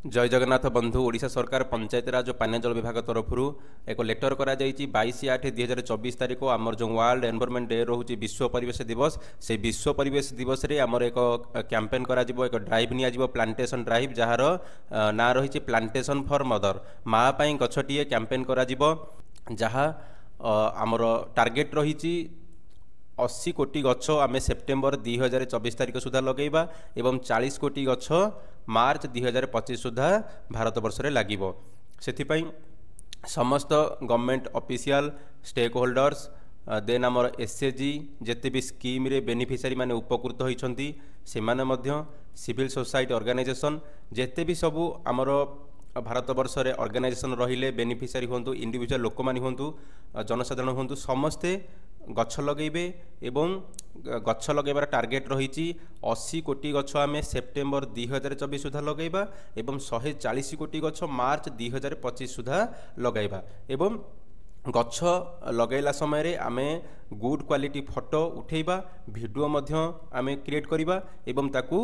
जय जगन्नाथ बंधु ओडिशा सरकार पंचायतराज और पानीय जल विभाग तरफ एक लेटर करा 22/8/2024 तारीख आमर जो वर्ल्ड एनवायरनमेंट डे रोचे विश्व परिवेश दिवस से विश्व परिवेश दिवस रे आमर एक कैंपेन करा एक ड्राइव निया प्लांटेशन ड्राइव जार ना रही प्लांटेशन फॉर मदर माँ पाई गछटिए कैंपेन करा जहाँ आमर टार्गेट रही 80 कोटी गछ आम सेप्टेम्बर 2024 तारीख सुधा लगेगा एवं 40 कोटी गछ मार्च 2025 सुधा भारत वर्ष रे लागिबो। सेथिपई समस्त government official stakeholders then आमर एसएचजी जेते भी स्कीम रे बेनिफिशियरी माने उपकृत होइछंती सेमाने मध्य सिविल सोसाइटी ऑर्गेनाइजेशन जेते भी सबु आमर भारत वर्ष रे ऑर्गेनाइजेशन रहिले बेनिफिशियरी होंतु इंडिविजुअल लोक मानी होंतु जनसाधारण होंतु समस्ते गछ लगेबे एवं गछ लगेबार टार्गेट रही 80 कोटी गछ आम सेप्टेम्बर 2024 सुधा लगेबा एवं 140 कोटी गछ मार्च 2025 सुधा लगेबा एवं गछ लगेला समय रे आमे गुड क्वालिटी फोटो उठेबा वीडियो मध्य आमे क्रिएट करिबा एवं ताकू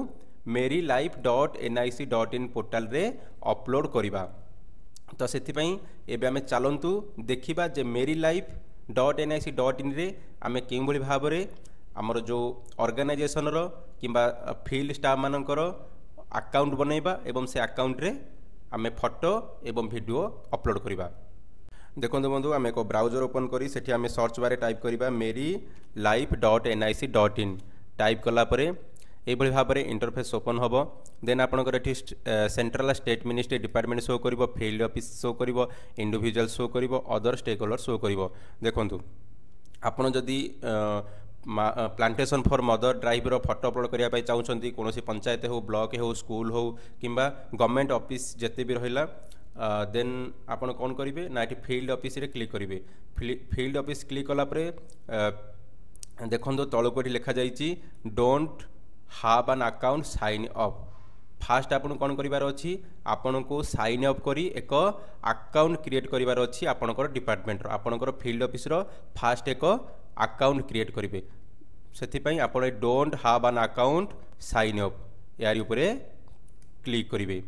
merilife.nic.in पोर्टाल रे अपलोड करिबा। तो सेथिपई एबे आमे चलंतु देखिबा जे merilife.nic.in रे आमे केउ भली भाव रे हमर जो ऑर्गेनाइजेशन रो किंबा फील्ड स्टाफ मानकर अकाउंट बनैबा एवं से अकाउंट रे आमे फोटो एवं वीडियो अपलोड करिबा। देखो बंधु आम एक ब्राउजर ओपन करी सेठी आमे सर्च बारे टाइप करिबा merilife.nic.in टाइप कला परे एभली भाव में इंटरफेस ओपन हम देन आपंकर ये central state ministry department show कर फील्ड ऑफिस शो कर इंडिविजुअल शो कर अदर स्टेक होल्डर शो कर देखु आपड़ जदि plantation for mother drive photo upload करने चाहते कौन पंचायत हो ब्लॉक हो स्कूल हो किंबा गवर्नमेंट ऑफिस जिते भी रहा देन आपन कौन करेंगे ना ये फील्ड ऑफिस रे क्लिक करेंगे फील्ड ऑफिस क्लिक कलापर देखो तौक ये लिखा जाइए don't have an account sign up fast आपन कौन करिवार अछि आपन को साइन अप करी एक अकाउंट क्रिएट करिवार अछि आपनकर डिपार्टमेंट रो आपनकर फील्ड ऑफिस रो फास्ट एक अकाउंट क्रिएट करिवे सेथि पई आपन don't have an account sign up यार ऊपर क्लिक करिवे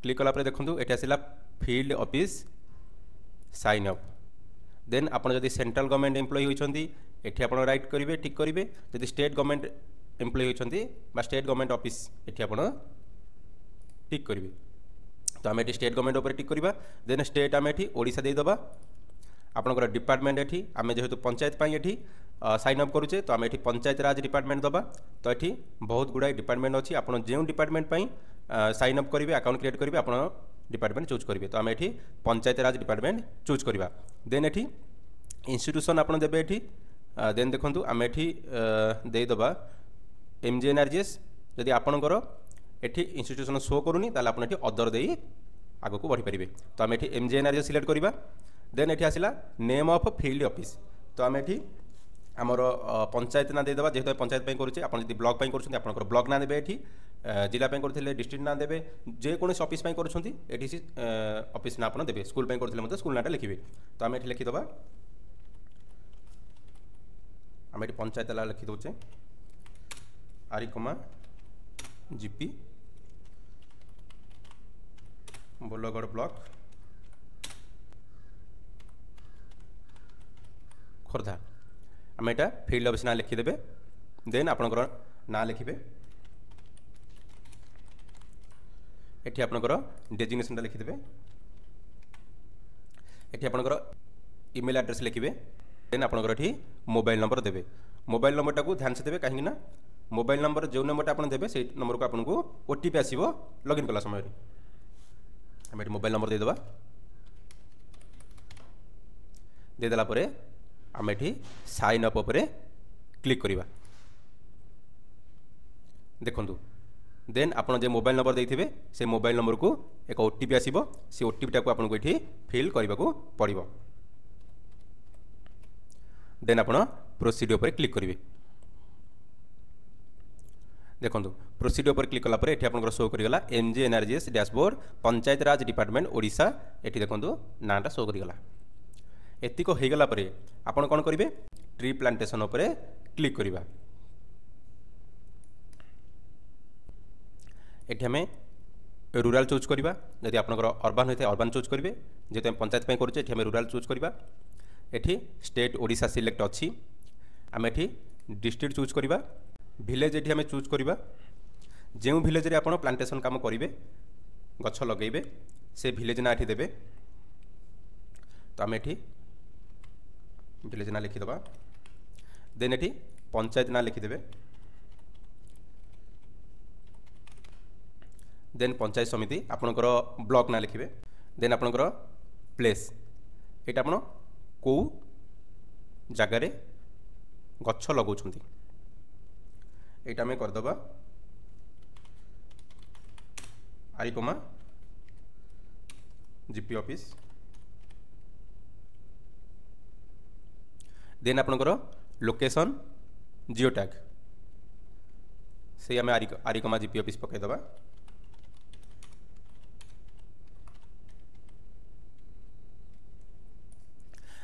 क्लिक कला पर देखंतु एटा आसिला field office sign up then आपन जदि सेंट्रल गवर्नमेंट एम्प्लॉय होइछंती एठी आपण राइट करेंगे टिक करेंगे जदि स्टेट गवर्नमेंट एम्प्लॉय होइछंती बा स्टेट गवर्नमेंट ऑफिस एठी आपण टिक करेंगे तो आम एठी स्टेट गवर्नमेंट ऊपर टिक करबा देन स्टेट आम एठी ओडिशा दे दबा आपनकर डिपार्टमेंट एठी आम जेहेतु पंचायत पई एठी साइन अप करूचे तो आम एठी पंचायत राज डिपार्टमेंट दबा तो एठी बहुत गुडाई डिपार्टमेंट अछि आपण जे डिपार्टमेंट पई साइन अप करेंगे अकाउंट क्रिएट करेंगे आपण डिपार्टमेंट चूज करेंगे तो आम एठी पंचायत राज डिपार्टमेंट चूज करबा देन एठी इंस्टीट्यूशन आपण देबे एठी देन देखु आम एठी देदबा MGNRGS जदि आपणकर एठी इंस्टीट्यूशन शो करूनी ताले आपण एठी अदर देई आगो को बढ़ी परिबे तो आम एठी MGNRGS सिलेक्ट करबा देन एठी आसिला नेम ऑफ फील्ड ऑफिस तो आम एठी आमर पंचायत ना देदबा जेहेतु पंचायत पई करूचे आपण जदि ब्लॉक पई करूछन्ती आपणकर ब्लॉक ना देबे एठी जिला पई करथिले डिस्ट्रिक्ट ना देबे जे कोन ऑफिस पई करूछन्ती एठी ऑफिस ना आपण देबे स्कूल पई करथिले मते स्कूल नाटा लिखिबे तो आम एठी लिखि दबा आम ये पंचायत ला लिखी दौचे आरिकमा जीपी बोलगढ़ ब्लॉक खोर्धा आम यहाँ फील्ड ऑफिस ना लिखिदेवे देन आपणकर ना लिखे एठी आपणकर डेजिग्नेशन लिखिदेवे एठी आपणकर ईमेल एड्रेस लिखिबे देन आपणकर एठी मोबाइल नंबर देवे मोबाइल नंबर टाको ध्यान से देवे कहीं ना मोबाइल नंबर जो नंबर आप देवे से नंबर को आपको OTP आसो लॉगिन कला समय आम ये मोबाइल नंबर देदेबा देदेला परे आम ये साइन अप उपरे क्लिक करवा देखंतु देन आपन जे मोबाइल नंबर देइथिबे से मोबाइल नंबर को एक OTP आसीबो से OTP टाको आपको ये फिल करने को पड़ो देन आप प्रोसीड पर क्लिक करेंगे देखो प्रोसीड पर क्लिक कला ये आप शो करगला MGNRGS डैशबोर्ड पंचायत राज डिपार्टमेंट ओडिशा ये देखो नाटा शो करगला एतिक हो गला परे आपण कौन करेंगे ट्री प्लांटेशन पर क्लिक करवा एठी हमें रूराल चूज करवा जदि आपनकर अर्बान होता है अर्बान चूज करेंगे जेहेतु आम पंचायत पे करुचे एठी हमें रूराल चूज करवा एठी स्टेट ओडिशा सिलेक्ट अच्छी आम एठी डिस्ट्रिक्ट चूज करवा विलेज एठी हमें चूज करवा जो विलेज रे आपण प्लांटेशन काम करेंगे गछ लगेबे से विलेज ना एठी देबे तो आम एठी विलेज ना लिखिदेवा देन एठी पंचायत ना लिखिदेबे देन पंचायत समिति आपणकर ब्लॉक ना लिखिबे देन आपणकर प्लेस एटा आपण को जगार गछ लगौछंती एटा में करदबा आरिकोमा जीपी ऑफिस देन आपणकर लोकेशन जियो टैग से आम आरिकोमा जीपी ऑफिस पकईदबा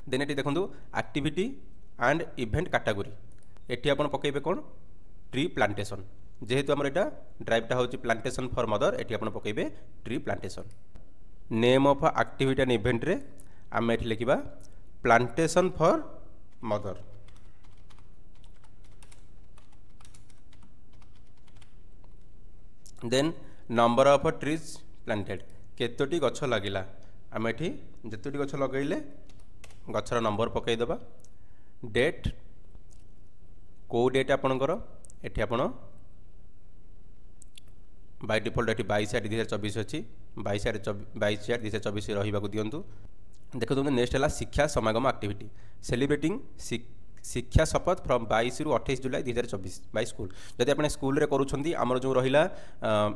देन एटी देखो activity and event category eighty आपण पकेबे कौन ट्री प्लांटेशन जेहेतु आमर एटा ड्राइवटा होची प्लांटेशन फॉर मदर एटी आपण पकेबे tree plantation name of activity and event रे आम एटी लिखिबा plantation for mother then number of trees planted केतोटी गछ लागिला आम एटी जेतोटी गछ लगैले गछर नंबर पकईदबा डेट को डेट आपणकर एटी आपण बाय डिफॉल्ट एटी 22/8/2024 अच्छी 22/8/2024 रही दिंतु देखो नेक्स्ट है शिक्षा समागम एक्टिविटी सेलिब्रेटिंग शिक्षा शपथ फ्रॉम 22 रु 28 जुलाई 2024 बाय स्कूल जदि आप स्कूल रे करूछंती हमर जो रहिला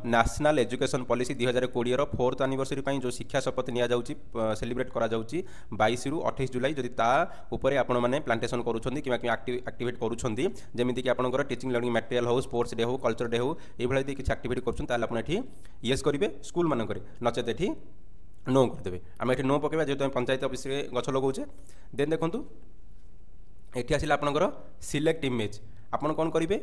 नेशनल एजुकेशन पॉलिसी 2020 रो 4th एनिवर्सरी पई जो शिक्षा शपथ निया जाउची सेलिब्रेट करा जाउची 22 रु 28 जुलाई जदि ता ऊपर आपण माने प्लांटेशन करूछंती किबा एक्टिविटी करूछंती जेमिति कि आपनकर टीचिंग लर्निंग मटेरियल हो स्पोर्ट्स डे हो कल्चर डे हो ए भले यदि किछ एक्टिविटी करूछन ताले आपण एठी यस करिवे स्कूल मानन करे नचेत एठी नो करदेबे आम एठी नो पकेबा जेतु पंचायत ऑफिस रे गछ लगौचे देन देखंतु एठी आसिला आपनकर सिलेक्ट इमेज आपन कोन करिवे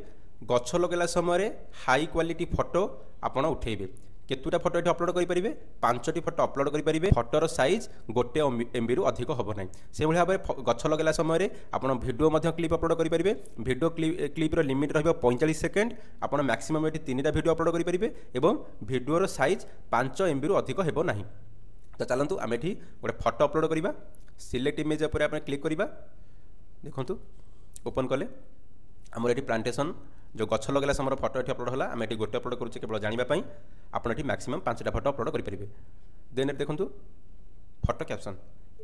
गछ लगेला समय हाई क्वालिटी फोटो आपन उठेबे केतुटा फोटो एठी अपलोड करि परिबे 5टी फोटो अपलोड करि परिबे फोटोर साइज गोटे एमबी रु अधिक होबो नै से भली भाबे गछ लगेला समय आपन वीडियो मध्ये क्लिप अपलोड करि परिबे वीडियो क्लिप रो लिमिट रहबो 45 सेकंड आपन मैक्सिमम एठी 3टा वीडियो अपलोड करि परिबे एवं वीडियो रो साइज 5 एमबी रु अधिक हेबो नाही तो चलतु आम एठी गोटे फोटो अपलोड करवा सिलेक्ट इमेज पर आप क्लिक करवा देखु ओपन कले आमर एठी प्लांटेशन जो गछ लगेला समय फोटो एठी अपलोड होला आम एठी गोटे अपलोड करूचे केवल जानिबा पई आपण एठी मैक्सिमम 5टा फोटो अपलोड करि परिबे देन देखु फोटो कैप्शन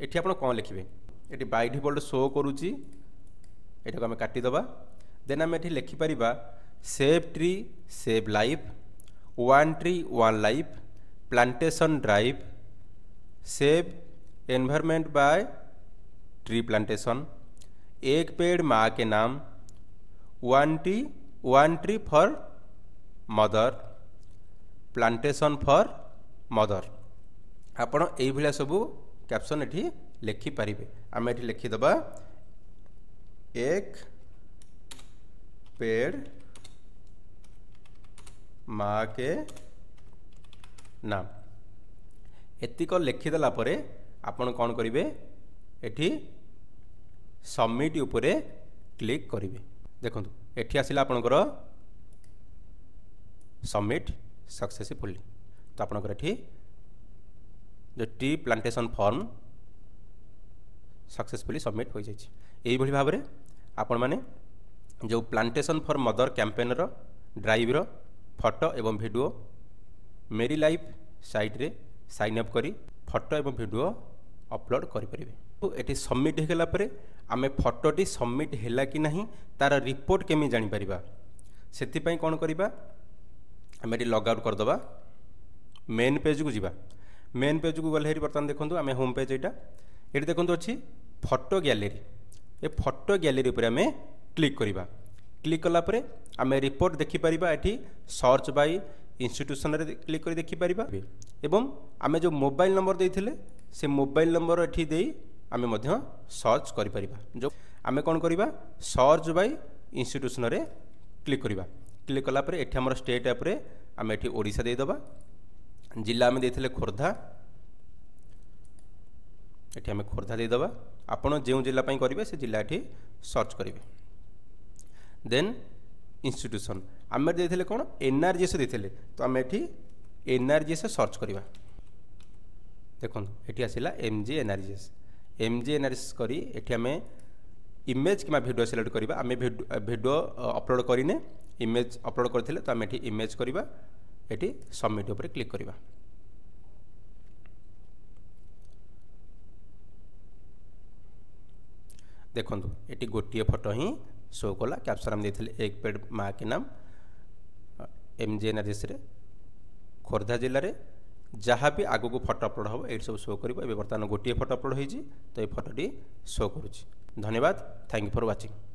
एठी आपण कोन लिखिबे एठी बाय डिफॉल्ट शो करूची एटा को हम काटी दबा देन आम एठी लिखि परिबा save tree save life one tree one life plantation drive save environment by tree plantation एक पेड़ माँ के नाम one tree for mother plantation for mother आपण एई भलिया सबू कैप्शन एठी लिखि पारिबे आम एठी लिखि दबा एक पेड़ माँ के नाम एतिक लिखिदेला परे आपण कौन करिवे एठी सबमिट उपरे क्लिक करिवे देखो एठी आसिला आपनकर सबमिट सक्सेसफुली तो आपनकर एठी जो tree plantation form successfully submit हो जाइछि एई भली भाबरे आपण माने जो प्लांटेशन फॉर मदर कैंपेन रो ड्राइव रो फोटो एवं वीडियो मेरी लाइफ साइट रे साइन अप करी फोटो एवं वीडियो अपलोड करि परिबे तो एटी सबमिट हो गला परे आमे फोटोटी सबमिट हैला कि नहीं तार रिपोर्ट केमी जानि परिबा सेति पई कोन करिबा आमे एटी लॉग आउट कर दबा मेन पेज को जिबा मेन पेज को गले हेरी बर्तमान देखंतु आमे होम पेज एटा एटी देखंतु अछि फोटो गैलरी ए फोटो गैलरी ऊपर आमे क्लिक करिबा क्लिक कला परे आमे रिपोर्ट देखि परिबा एटी सर्च बाय इंस्टीट्यूशन रे क्लिक करी देखि परिबा एवं आमे जो मोबाइल नंबर देइथिले से मोबाइल नंबर एठी देई आमे मध्य सर्च करि परिबा जो आमे कोन करिबा सर्च बाय इंस्टीट्यूशन रे क्लिक करिबा क्लिक कला परे एठी हमर स्टेट ऐप रे आम एठी ओडिशा देदबा जिला आम देथिले खोर्धा एठी आम खोर्धा देदबा आपण जो जिला पई करिवे से जिला एठी सर्च करिवे देन इंस्टीट्यूशन आम देथिले कोन एनआरजीएस देथिले तो आम एठी एनआरजीएस सर्च करिवा देखो एठी आसिला एमजी एनआरजीएस करी एठी आम इमेज कि वीडियो सिलेक्ट करिवा आम वीडियो अपलोड करिने इमेज अपलोड करथिले तो आम एठी इमेज करिवा एठी सबमिट ऊपर क्लिक करिवा देखो ये गोटे फोटो ही शो कला कैप्शन आम देथिले एक पेड़ माँ के नाम एमजी एनआरजीएस रे खोर्धा जिले में जहाँ भी आगो को फोटो अपलोड हम ये सब शो कर बर्तमान गोटे फोटो अपलोड होती तो ये फोटोटी शो करुँच धन्यवाद थैंक यू फॉर वाचिंग।